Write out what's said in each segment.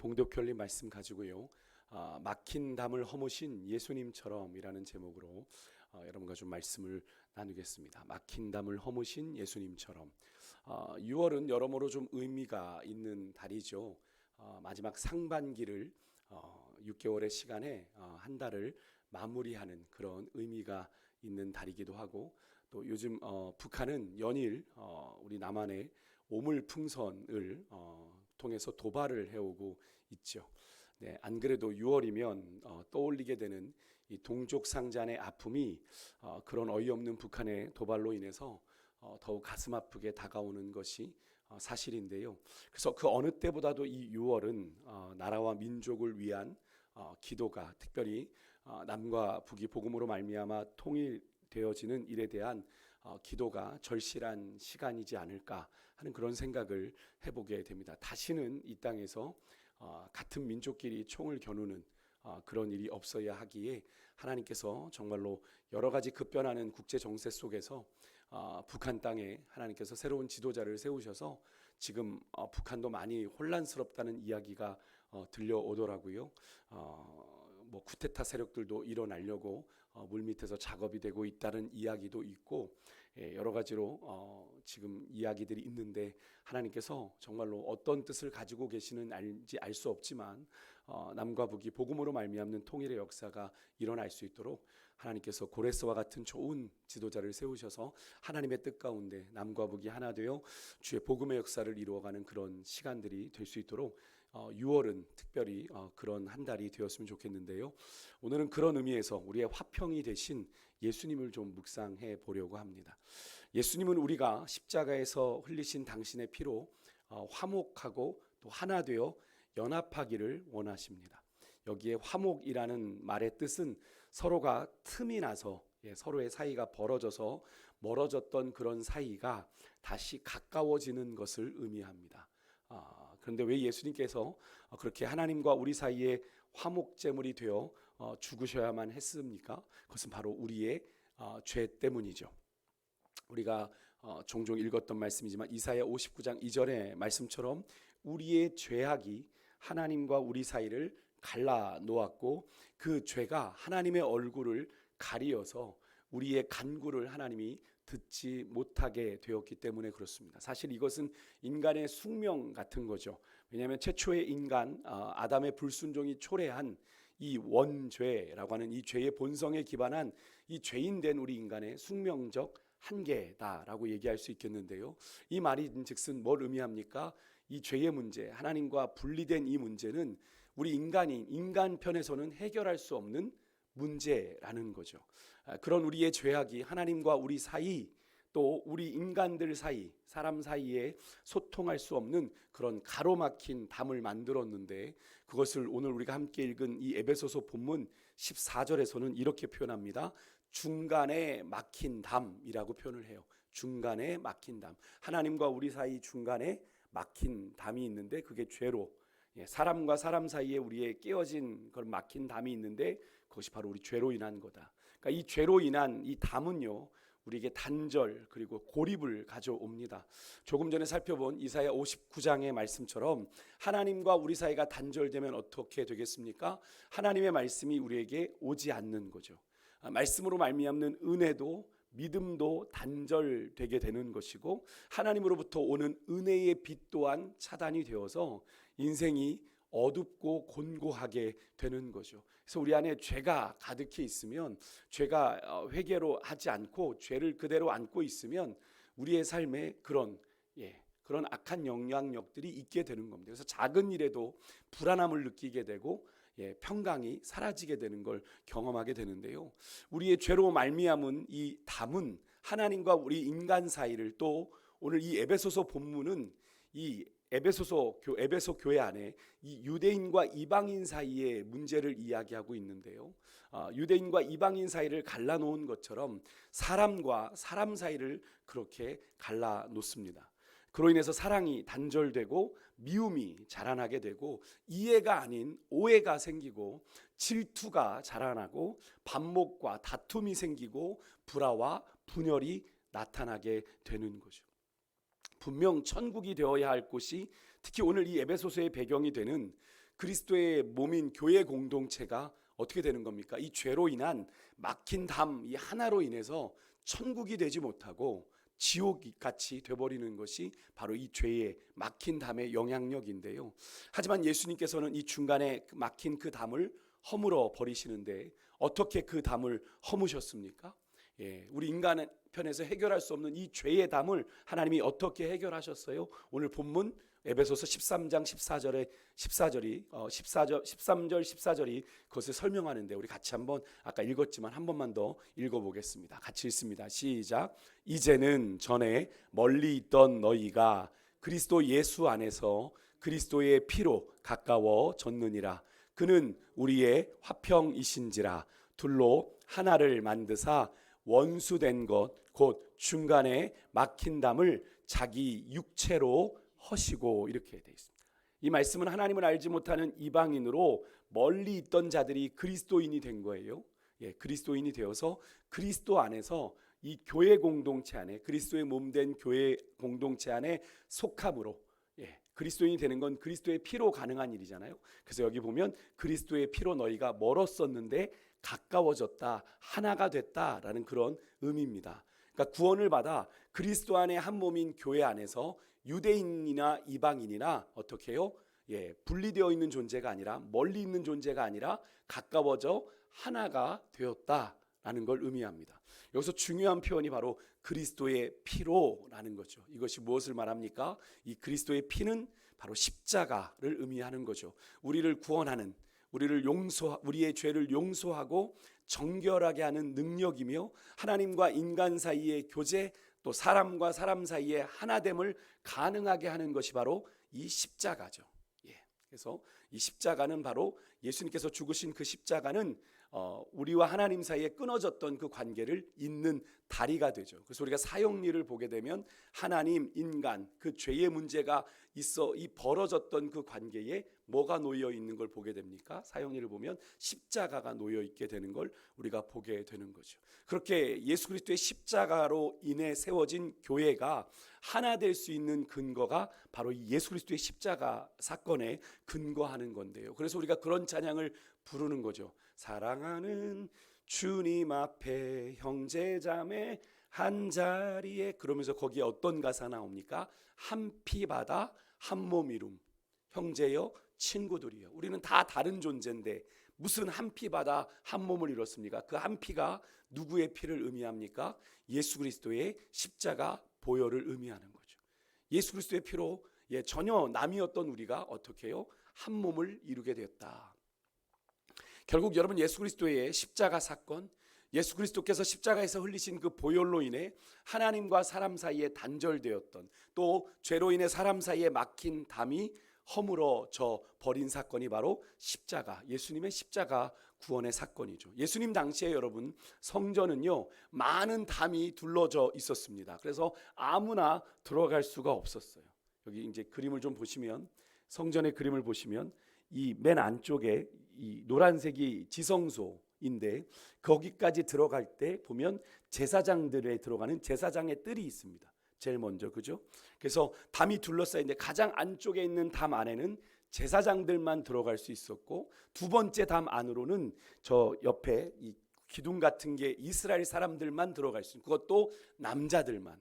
봉독혈림 말씀 가지고요. 막힌 담을 허무신 예수님처럼이라는 제목으로 여러분과 좀 말씀을 나누겠습니다. 막힌 담을 허무신 예수님처럼. 6월은 여러모로 좀 의미가 있는 달이죠. 마지막 상반기를 6개월의 시간에 한 달을 마무리하는 그런 의미가 있는 달이기도 하고, 또 요즘 북한은 연일 우리 남한의 오물풍선을 통해서 도발을 해오고 있죠. 네, 안 그래도 6월이면 떠올리게 되는 이 동족상잔의 아픔이 그런 어이없는 북한의 도발로 인해서 더욱 가슴 아프게 다가오는 것이 사실인데요. 그래서 그 어느 때보다도 이 6월은 나라와 민족을 위한 기도가, 특별히 남과 북이 복음으로 말미암아 통일되어지는 일에 대한 기도가 절실한 시간이지 않을까 하는 그런 생각을 해보게 됩니다. 다시는 이 땅에서 같은 민족끼리 총을 겨누는 그런 일이 없어야 하기에 하나님께서 정말로 여러 가지 급변하는 국제 정세 속에서 북한 땅에 하나님께서 새로운 지도자를 세우셔서 지금 북한도 많이 혼란스럽다는 이야기가 들려오더라고요. 뭐 쿠데타 세력들도 일어나려고 물밑에서 작업이 되고 있다는 이야기도 있고, 여러 가지로 지금 이야기들이 있는데, 하나님께서 정말로 어떤 뜻을 가지고 계시는지 알 수 없지만 남과 북이 복음으로 말미암는 통일의 역사가 일어날 수 있도록 하나님께서 고레스와 같은 좋은 지도자를 세우셔서 하나님의 뜻 가운데 남과 북이 하나 되어 주의 복음의 역사를 이루어가는 그런 시간들이 될 수 있도록 6월은 특별히 그런 한 달이 되었으면 좋겠는데요. 오늘은 그런 의미에서 우리의 화평이 되신 예수님을 좀 묵상해 보려고 합니다. 예수님은 우리가 십자가에서 흘리신 당신의 피로 화목하고 또 하나 되어 연합하기를 원하십니다. 여기에 화목이라는 말의 뜻은 서로가 틈이 나서 서로의 사이가 벌어져서 멀어졌던 그런 사이가 다시 가까워지는 것을 의미합니다. 그런데 왜 예수님께서 그렇게 하나님과 우리 사이에 화목제물이 되어 죽으셔야만 했습니까? 그것은 바로 우리의 죄 때문이죠. 우리가 종종 읽었던 말씀이지만 이사야 59장 2절의 말씀처럼 우리의 죄악이 하나님과 우리 사이를 갈라 놓았고, 그 죄가 하나님의 얼굴을 가리어서 우리의 간구를 하나님이 듣지 못하게 되었기 때문에 그렇습니다. 사실 이것은 인간의 숙명 같은 거죠. 왜냐하면 최초의 인간 아담의 불순종이 초래한 이 원죄라고 하는 이 죄의 본성에 기반한 이 죄인된 우리 인간의 숙명적 한계다라고 얘기할 수 있겠는데요. 이 말인즉슨 뭘 의미합니까? 이 죄의 문제, 하나님과 분리된 이 문제는 우리 인간 편에서는 해결할 수 없는 문제라는 거죠. 그런 우리의 죄악이 하나님과 우리 사이, 또 우리 인간들 사이, 사람 사이에 소통할 수 없는 그런 가로막힌 담을 만들었는데, 그것을 오늘 우리가 함께 읽은 이 에베소서 본문 14절에서는 이렇게 표현합니다. 중간에 막힌 담이라고 표현을 해요. 중간에 막힌 담. 하나님과 우리 사이 중간에 막힌 담이 있는데, 그게 죄로, 사람과 사람 사이에 우리의 깨어진 그런 막힌 담이 있는데, 그것이 바로 우리 죄로 인한 거다. 그러니까 이 죄로 인한 이 담은요, 우리에게 단절 그리고 고립을 가져옵니다. 조금 전에 살펴본 이사야 59장의 말씀처럼 하나님과 우리 사이가 단절되면 어떻게 되겠습니까? 하나님의 말씀이 우리에게 오지 않는 거죠. 말씀으로 말미암는 은혜도 믿음도 단절되게 되는 것이고, 하나님으로부터 오는 은혜의 빛 또한 차단이 되어서 인생이 어둡고 곤고하게 되는 거죠. 그래서 우리 안에 죄가 가득히 있으면, 죄가 회개로 하지 않고 죄를 그대로 안고 있으면 우리의 삶에 그런 악한 영향력들이 있게 되는 겁니다. 그래서 작은 일에도 불안함을 느끼게 되고 평강이 사라지게 되는 걸 경험하게 되는데요. 우리의 죄로 말미암은 이 담은 하나님과 우리 인간 사이를, 또 오늘 이 에베소서 본문은 이 에베소 교회 안에 이 유대인과 이방인 사이의 문제를 이야기하고 있는데요. 유대인과 이방인 사이를 갈라놓은 것처럼 사람과 사람 사이를 그렇게 갈라놓습니다. 그로 인해서 사랑이 단절되고 미움이 자라나게 되고, 이해가 아닌 오해가 생기고 질투가 자라나고 반목과 다툼이 생기고 불화와 분열이 나타나게 되는 거죠. 분명 천국이 되어야 할 곳이, 특히 오늘 이 에베소서의 배경이 되는 그리스도의 몸인 교회 공동체가 어떻게 되는 겁니까? 이 죄로 인한 막힌 담 이 하나로 인해서 천국이 되지 못하고 지옥같이 돼버리는 것이 바로 이 죄의 막힌 담의 영향력인데요. 하지만 예수님께서는 이 중간에 막힌 그 담을 허물어 버리시는데 어떻게 그 담을 허무셨습니까? 우리 인간 편에서 해결할 수 없는 이 죄의 담을 하나님이 어떻게 해결하셨어요? 오늘 본문 에베소서 13장 13절 14절이 그것을 설명하는데 우리 같이 한번 아까 읽었지만 한 번만 더 읽어보겠습니다. 같이 읽습니다. 시작. 이제는 전에 멀리 있던 너희가 그리스도 예수 안에서 그리스도의 피로 가까워졌느니라. 그는 우리의 화평이신지라. 둘로 하나를 만드사 원수된 것 곧 중간에 막힌 담을 자기 육체로 허시고, 이렇게 되어 있습니다. 이 말씀은 하나님을 알지 못하는 이방인으로 멀리 있던 자들이 그리스도인이 된 거예요. 그리스도인이 되어서 그리스도 안에서 이 교회 공동체 안에, 그리스도의 몸된 교회 공동체 안에 속함으로, 그리스도인이 되는 건 그리스도의 피로 가능한 일이잖아요. 그래서 여기 보면 그리스도의 피로 너희가 멀었었는데 가까워졌다, 하나가 됐다라는 그런 의미입니다. 그러니까 구원을 받아 그리스도 안에 한 몸인 교회 안에서 유대인이나 이방인이나 어떻게 해요? 분리되어 있는 존재가 아니라, 멀리 있는 존재가 아니라 가까워져 하나가 되었다라는 걸 의미합니다. 여기서 중요한 표현이 바로 그리스도의 피로라는 거죠. 이것이 무엇을 말합니까? 이 그리스도의 피는 바로 십자가를 의미하는 거죠. 우리를 구원하는, 우리의 죄를 용서하고 정결하게 하는 능력이며, 하나님과 인간 사이의 교제, 또 사람과 사람 사이의 하나됨을 가능하게 하는 것이 바로 이 십자가죠. 그래서 이 십자가는 바로 예수님께서 죽으신 그 십자가는 우리와 하나님 사이에 끊어졌던 그 관계를 잇는 다리가 되죠. 그래서 우리가 사형리를 보게 되면 하나님, 인간, 그 죄의 문제가 있어 이 벌어졌던 그 관계에 뭐가 놓여 있는 걸 보게 됩니까? 사형리를 보면 십자가가 놓여 있게 되는 걸 우리가 보게 되는 거죠. 그렇게 예수 그리스도의 십자가로 인해 세워진 교회가 하나 될 수 있는 근거가 바로 이 예수 그리스도의 십자가 사건에 근거하는 건데요. 그래서 우리가 그런 찬양을 부르는 거죠. 사랑하는 주님 앞에 형제자매 한자리에, 그러면서 거기에 어떤 가사 나옵니까? 한 피 받아 한 몸 이룸, 형제여 친구들이여. 우리는 다 다른 존재인데 무슨 한 피 받아 한 몸을 이뤘습니까? 그 한 피가 누구의 피를 의미합니까? 예수 그리스도의 십자가 보혈을 의미하는 거죠. 예수 그리스도의 피로 전혀 남이었던 우리가 어떻게 해요? 한 몸을 이루게 되었다. 결국 여러분, 예수 그리스도의 십자가 사건, 예수 그리스도께서 십자가에서 흘리신 그 보혈로 인해 하나님과 사람 사이에 단절되었던, 또 죄로 인해 사람 사이에 막힌 담이 허물어져 버린 사건이 바로 십자가, 예수님의 십자가 구원의 사건이죠. 예수님 당시에 여러분, 성전은요 많은 담이 둘러져 있었습니다. 그래서 아무나 들어갈 수가 없었어요. 여기 이제 그림을 좀 보시면, 성전의 그림을 보시면 이 맨 안쪽에 이 노란색이 지성소인데, 거기까지 들어갈 때 보면 제사장들에 들어가는 제사장의 뜰이 있습니다. 제일 먼저, 그죠? 그래서 담이 둘러싸인데 가장 안쪽에 있는 담 안에는 제사장들만 들어갈 수 있었고, 두 번째 담 안으로는 저 옆에 이 기둥 같은 게 이스라엘 사람들만 들어갈 수 있는, 그것도 남자들만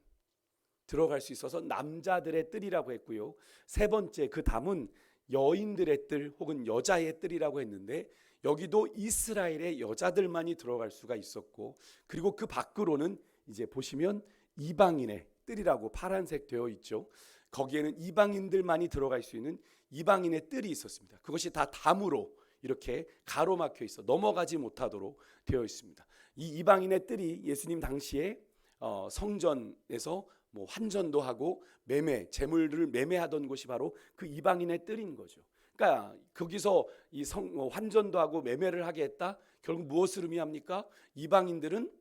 들어갈 수 있어서 남자들의 뜰이라고 했고요. 세 번째 그 담은 여인들의 뜰 혹은 여자의 뜰이라고 했는데, 여기도 이스라엘의 여자들만이 들어갈 수가 있었고, 그리고 그 밖으로는 이제 보시면 이방인의 뜰이라고 파란색 되어 있죠. 거기에는 이방인들만이 들어갈 수 있는 이방인의 뜰이 있었습니다. 그것이 다 담으로 이렇게 가로막혀 있어 넘어가지 못하도록 되어 있습니다. 이 이방인의 뜰이 예수님 당시에 성전에서 뭐 환전도 하고 재물을 매매하던 곳이 바로 그 이방인의 뜰인 거죠. 그러니까 거기서 이 환전도 하고 매매를 하게 했다. 결국 무엇을 의미합니까? 이방인들은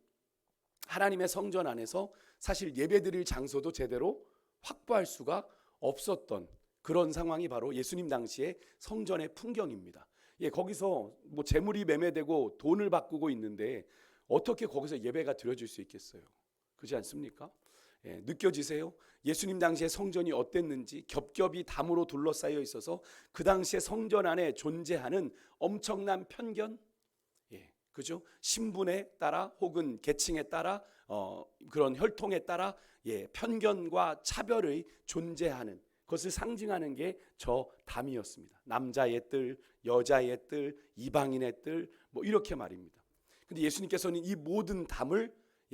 하나님의 성전 안에서 사실 예배드릴 장소도 제대로 확보할 수가 없었던 그런 상황이 바로 예수님 당시의 성전의 풍경입니다. 거기서 뭐 재물이 매매되고 돈을 바꾸고 있는데 어떻게 거기서 예배가 드려질 수 있겠어요? 그렇지 않습니까? 느껴지세요? 예수님 당시에 성전이 어땠는지 겹겹이 담으로 둘러싸여 있어서 그 당시에 성전 안에 존재하는 엄청난 편견, 그죠? 신분에 따라 혹은 계층에 따라 그런 혈통에 따라 편견과 차별의 존재하는 그것을 상징하는 게 저 담이었습니다. 남자의 뜰, 여자의 뜰, 이방인의 뜰, 뭐 이렇게 말입니다. 근데 예수님께서는 이 모든 담을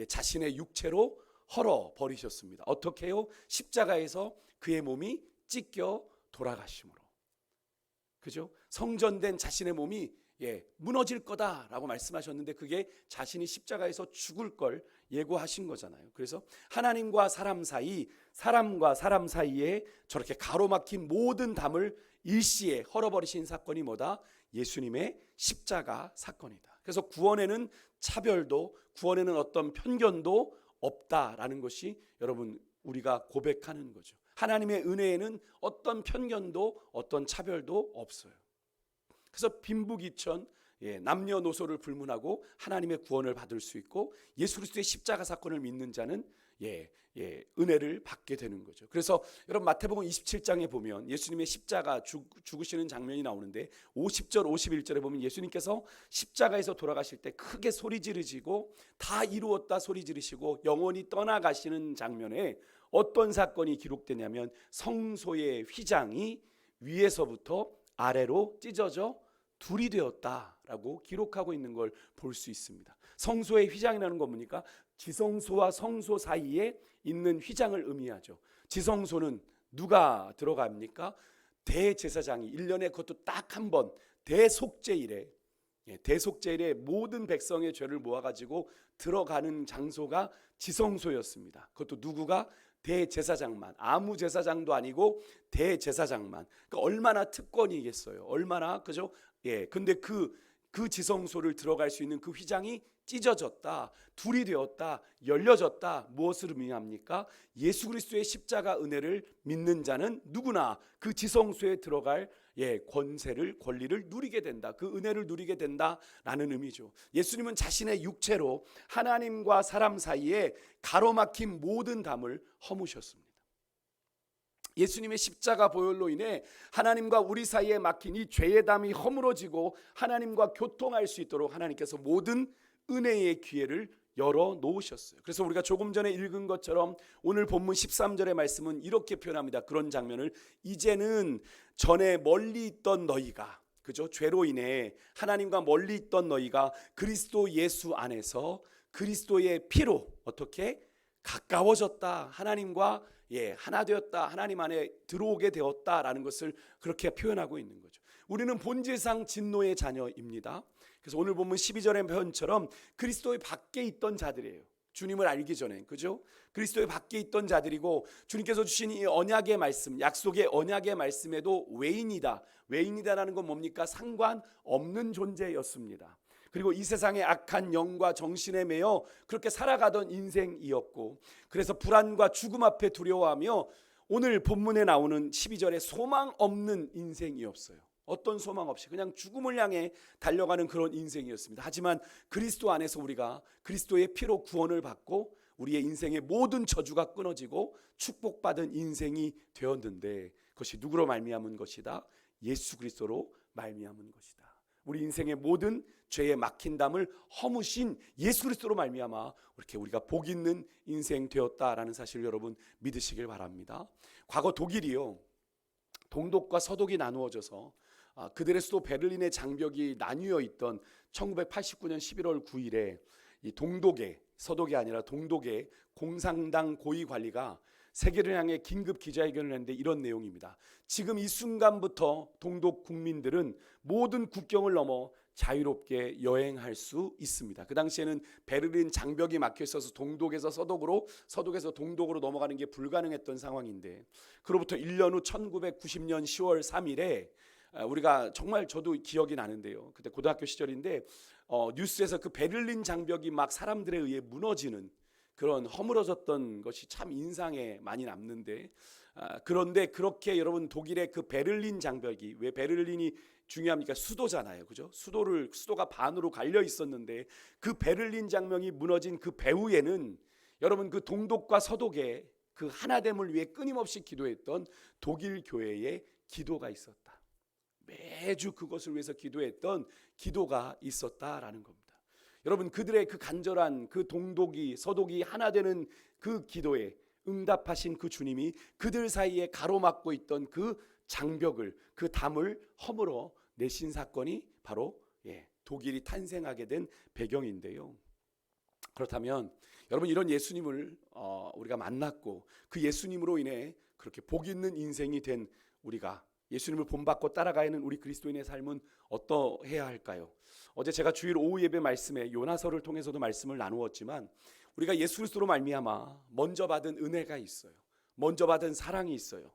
자신의 육체로 헐어 버리셨습니다. 어떻게요? 십자가에서 그의 몸이 찢겨 돌아가심으로. 그죠? 성전된 자신의 몸이 무너질 거다라고 말씀하셨는데 그게 자신이 십자가에서 죽을 걸 예고하신 거잖아요. 그래서 하나님과 사람 사이, 사람과 사람 사이에 저렇게 가로막힌 모든 담을 일시에 헐어버리신 사건이 뭐다? 예수님의 십자가 사건이다. 그래서 구원에는 차별도, 구원에는 어떤 편견도 없다라는 것이 여러분 우리가 고백하는 거죠. 하나님의 은혜에는 어떤 편견도 어떤 차별도 없어요. 그래서 빈부귀천, 남녀노소를 불문하고 하나님의 구원을 받을 수 있고 예수 그리스도의 십자가 사건을 믿는 자는 은혜를 받게 되는 거죠. 그래서 여러분 마태복음 27장에 보면 예수님의 십자가 죽으시는 장면이 나오는데 50절 51절에 보면 예수님께서 십자가에서 돌아가실 때 크게 소리 지르시고 다 이루었다 소리 지르시고 영원히 떠나가시는 장면에 어떤 사건이 기록되냐면 성소의 휘장이 위에서부터 아래로 찢어져 둘이 되었다라고 기록하고 있는 걸 볼 수 있습니다. 성소의 휘장이라는 건 뭡니까? 지성소와 성소 사이에 있는 휘장을 의미하죠. 지성소는 누가 들어갑니까? 대제사장이 1년에 그것도 딱 한 번 대속죄일에 모든 백성의 죄를 모아가지고 들어가는 장소가 지성소였습니다. 그것도 누구가? 대제사장만, 아무 제사장도 아니고 대제사장만. 그러니까 얼마나 특권이겠어요. 얼마나, 그죠? 근데 그 지성소를 들어갈 수 있는 그 휘장이 찢어졌다, 둘이 되었다, 열려졌다. 무엇을 의미합니까? 예수 그리스도의 십자가 은혜를 믿는 자는 누구나 그 지성소에 들어갈 권리를 누리게 된다. 그 은혜를 누리게 된다라는 의미죠. 예수님은 자신의 육체로 하나님과 사람 사이에 가로막힌 모든 담을 허무셨습니다. 예수님의 십자가 보혈로 인해 하나님과 우리 사이에 막힌 이 죄의 담이 허물어지고 하나님과 교통할 수 있도록 하나님께서 모든 은혜의 기회를 열어 놓으셨어요. 그래서 우리가 조금 전에 읽은 것처럼 오늘 본문 13절의 말씀은 이렇게 표현합니다. 그런 장면을 이제는 전에 멀리 있던 너희가, 그죠? 죄로 인해 하나님과 멀리 있던 너희가 그리스도 예수 안에서 그리스도의 피로 어떻게 가까워졌다. 하나님과 하나 되었다. 하나님 안에 들어오게 되었다라는 것을 그렇게 표현하고 있는 거죠. 우리는 본질상 진노의 자녀입니다. 그래서 오늘 보면 12절의 표현처럼 그리스도의 밖에 있던 자들이에요. 주님을 알기 전에, 그죠? 그리스도의 밖에 있던 자들이고 주님께서 주신 이 언약의 말씀, 약속의 언약의 말씀에도 외인이다라는 건 뭡니까? 상관없는 존재였습니다. 그리고 이 세상의 악한 영과 정신에 매여 그렇게 살아가던 인생이었고, 그래서 불안과 죽음 앞에 두려워하며 오늘 본문에 나오는 12절에 소망 없는 인생이었어요. 어떤 소망 없이 그냥 죽음을 향해 달려가는 그런 인생이었습니다. 하지만 그리스도 안에서 우리가 그리스도의 피로 구원을 받고 우리의 인생의 모든 저주가 끊어지고 축복받은 인생이 되었는데 그것이 누구로 말미암은 것이다? 예수 그리스도로 말미암은 것이다. 우리 인생의 모든 죄의 막힌 담을 허무신 예수 그리스도로 말미암아 이렇게 우리가 복 있는 인생 되었다라는 사실을 여러분 믿으시길 바랍니다. 과거 독일이요, 동독과 서독이 나누어져서 그들의 수도 베를린의 장벽이 나뉘어 있던 1989년 11월 9일에 이 동독의, 서독이 아니라 동독의 공산당 고위 관리가 세계를 향해 긴급 기자회견을 했는데 이런 내용입니다. 지금 이 순간부터 동독 국민들은 모든 국경을 넘어 자유롭게 여행할 수 있습니다. 그 당시에는 베를린 장벽이 막혀 있어서 동독에서 서독으로, 서독에서 동독으로 넘어가는 게 불가능했던 상황인데, 그로부터 1년 후 1990년 10월 3일에 우리가 정말 저도 기억이 나는데요. 그때 고등학교 시절인데 뉴스에서 그 베를린 장벽이 막 사람들에 의해 무너지는 그런 허물어졌던 것이 참 인상에 많이 남는데, 그런데 그렇게 여러분 독일의 그 베를린 장벽이, 왜 베를린이 중요합니까? 수도잖아요, 그죠? 수도가 반으로 갈려 있었는데 그 베를린 장벽이 무너진 그 배후에는 여러분 그 동독과 서독의 그 하나됨을 위해 끊임없이 기도했던 독일 교회의 기도가 있었다. 매주 그것을 위해서 기도했던 기도가 있었다라는 겁니다. 여러분 그들의 그 간절한 그 동독이 서독이 하나 되는 그 기도에 응답하신 그 주님이 그들 사이에 가로막고 있던 그 장벽을, 그 담을 허물어 내신 사건이 바로 독일이 탄생하게 된 배경인데요. 그렇다면 여러분 이런 예수님을 우리가 만났고 그 예수님으로 인해 그렇게 복 있는 인생이 된 우리가, 예수님을 본받고 따라가는 우리 그리스도인의 삶은 어떠해야 할까요? 어제 제가 주일 오후 예배 말씀에 요나서를 통해서도 말씀을 나누었지만 우리가 예수 그리스도로 말미암아 먼저 받은 은혜가 있어요. 먼저 받은 사랑이 있어요.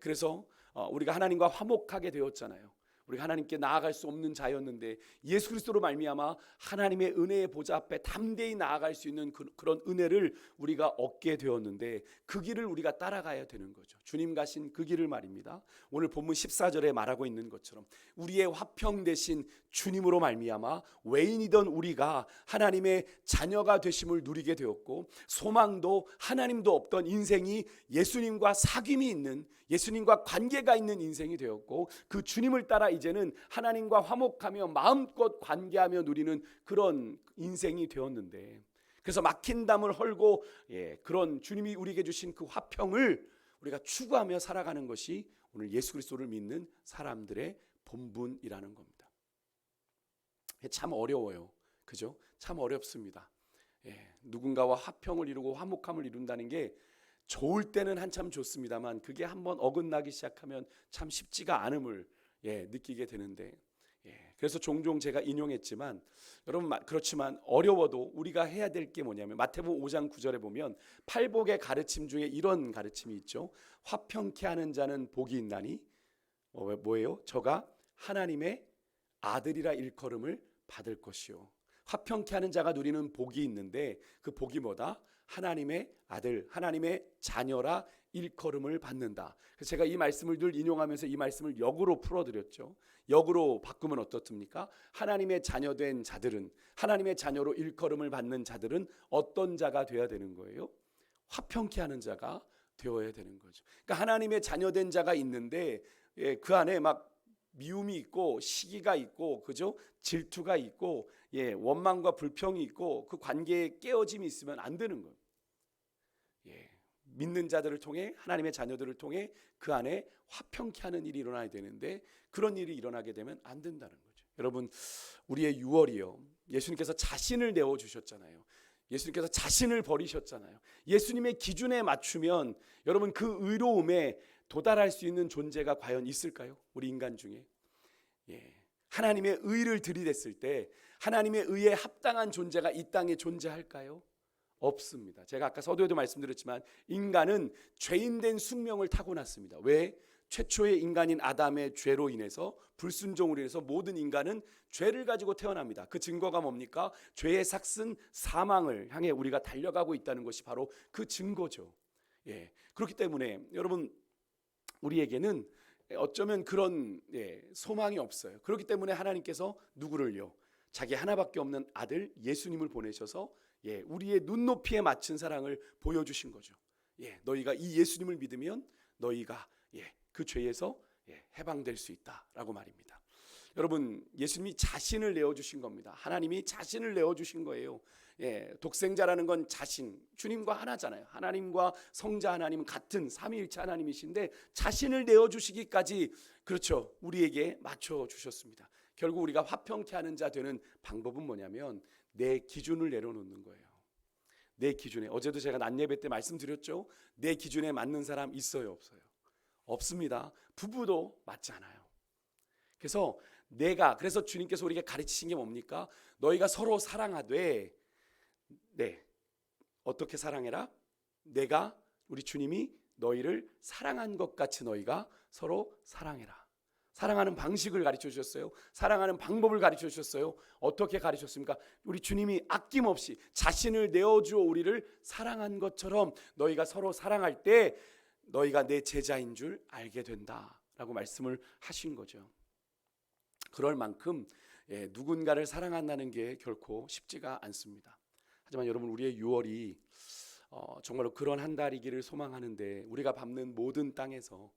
그래서 우리가 하나님과 화목하게 되었잖아요. 우리가 하나님께 나아갈 수 없는 자였는데 예수 그리스도로 말미암아 하나님의 은혜의 보좌 앞에 담대히 나아갈 수 있는 그런 은혜를 우리가 얻게 되었는데 그 길을 우리가 따라가야 되는 거죠. 주님 가신 그 길을 말입니다. 오늘 본문 14절에 말하고 있는 것처럼 우리의 화평 되신 주님으로 말미암아 외인이던 우리가 하나님의 자녀가 되심을 누리게 되었고, 소망도 하나님도 없던 인생이 예수님과 사귐이 있는, 예수님과 관계가 있는 인생이 되었고, 그 주님을 따라 이제는 하나님과 화목하며 마음껏 관계하며 누리는 그런 인생이 되었는데, 그래서 막힌 담을 헐고 그런 주님이 우리에게 주신 그 화평을 우리가 추구하며 살아가는 것이 오늘 예수 그리스도를 믿는 사람들의 본분이라는 겁니다. 참 어려워요. 그죠? 참 어렵습니다. 누군가와 화평을 이루고 화목함을 이룬다는 게 좋을 때는 한참 좋습니다만 그게 한번 어긋나기 시작하면 참 쉽지가 않음을 느끼게 되는데, 그래서 종종 제가 인용했지만 여러분 그렇지만 어려워도 우리가 해야 될 게 뭐냐면 마태복음 5장 9절에 보면 팔복의 가르침 중에 이런 가르침이 있죠. 화평케 하는 자는 복이 있나니 뭐예요? 저가 하나님의 아들이라 일컬음을 받을 것이요. 화평케 하는 자가 누리는 복이 있는데 그 복이 뭐다? 하나님의 아들, 하나님의 자녀라 일컬음을 받는다. 그래서 제가 이 말씀을 늘 인용하면서 이 말씀을 역으로 풀어드렸죠. 역으로 바꾸면 어떻습니까? 하나님의 자녀된 자들은, 하나님의 자녀로 일컬음을 받는 자들은 어떤 자가 되어야 되는 거예요? 화평케 하는 자가 되어야 되는 거죠. 그러니까 하나님의 자녀된 자가 있는데 그 안에 막 미움이 있고 시기가 있고, 그죠? 질투가 있고, 원망과 불평이 있고, 그 관계에 깨어짐이 있으면 안 되는 거예요. 믿는 자들을 통해, 하나님의 자녀들을 통해 그 안에 화평케 하는 일이 일어나야 되는데 그런 일이 일어나게 되면 안 된다는 거죠. 여러분 우리의 유월이요, 예수님께서 자신을 내어주셨잖아요. 예수님께서 자신을 버리셨잖아요. 예수님의 기준에 맞추면 여러분 그 의로움에 도달할 수 있는 존재가 과연 있을까요? 우리 인간 중에 하나님의 의를 들이댔을 때 하나님의 의에 합당한 존재가 이 땅에 존재할까요? 없습니다. 제가 아까 서두에도 말씀드렸지만 인간은 죄인된 숙명을 타고났습니다. 왜? 최초의 인간인 아담의 죄로 인해서, 불순종으로 인해서 모든 인간은 죄를 가지고 태어납니다. 그 증거가 뭡니까? 죄의 삭슨 사망을 향해 우리가 달려가고 있다는 것이 바로 그 증거죠. 그렇기 때문에 여러분 우리에게는 어쩌면 그런 소망이 없어요. 그렇기 때문에 하나님께서 누구를요? 자기 하나밖에 없는 아들 예수님을 보내셔서 우리의 눈높이에 맞춘 사랑을 보여주신 거죠. 너희가 이 예수님을 믿으면 너희가 그 죄에서 해방될 수 있다라고 말입니다. 여러분 예수님이 자신을 내어주신 겁니다. 하나님이 자신을 내어주신 거예요. 독생자라는 건 자신, 주님과 하나잖아요. 하나님과 성자 하나님은 같은 삼위일체 하나님이신데 자신을 내어주시기까지, 그렇죠, 우리에게 맞춰주셨습니다. 결국 우리가 화평케 하는 자 되는 방법은 뭐냐면 내 기준을 내려놓는 거예요. 내 기준에, 어제도 제가 낮 예배 때 말씀드렸죠. 내 기준에 맞는 사람 있어요, 없어요? 없습니다. 부부도 맞지 않아요. 그래서 주님께서 우리에게 가르치신 게 뭡니까? 너희가 서로 사랑하되, 어떻게 사랑해라? 내가, 우리 주님이 너희를 사랑한 것 같이 너희가 서로 사랑해라. 사랑하는 방식을 가르쳐 주셨어요. 사랑하는 방법을 가르쳐 주셨어요. 어떻게 가르쳤습니까? 우리 주님이 아낌없이 자신을 내어주어 우리를 사랑한 것처럼 너희가 서로 사랑할 때 너희가 내 제자인 줄 알게 된다라고 말씀을 하신 거죠. 그럴 만큼 누군가를 사랑한다는 게 결코 쉽지가 않습니다. 하지만 여러분, 우리의 6월이 정말로 그런 한 달이기를 소망하는데, 우리가 밟는 모든 땅에서,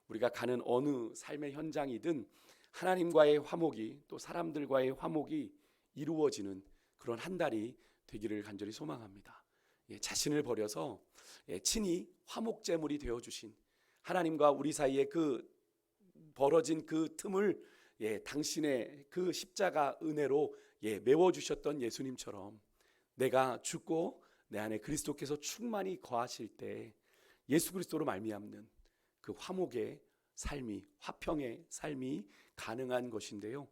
우리가 가는 어느 삶의 현장이든 하나님과의 화목이, 또 사람들과의 화목이 이루어지는 그런 한 달이 되기를 간절히 소망합니다. 자신을 버려서 친히 화목제물이 되어주신 하나님과 우리 사이에 그 벌어진 그 틈을 당신의 그 십자가 은혜로 메워주셨던 예수님처럼, 내가 죽고 내 안에 그리스도께서 충만히 거하실 때 예수 그리스도로 말미암는 그 화목의 삶이, 화평의 삶이 가능한 것인데요.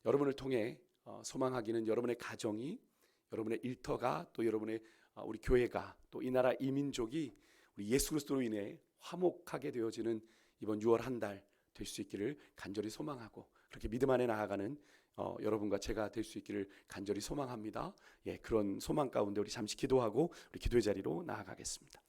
여러분을 통해 소망하기는 여러분의 가정이, 여러분의 일터가, 또 여러분의 우리 교회가, 또 이 나라 이 민족이 우리 예수 그리스도로 인해 화목하게 되어지는 이번 6월 한 달 될 수 있기를 간절히 소망하고, 그렇게 믿음 안에 나아가는 여러분과 제가 될 수 있기를 간절히 소망합니다. 그런 소망 가운데 우리 잠시 기도하고 우리 기도의 자리로 나아가겠습니다.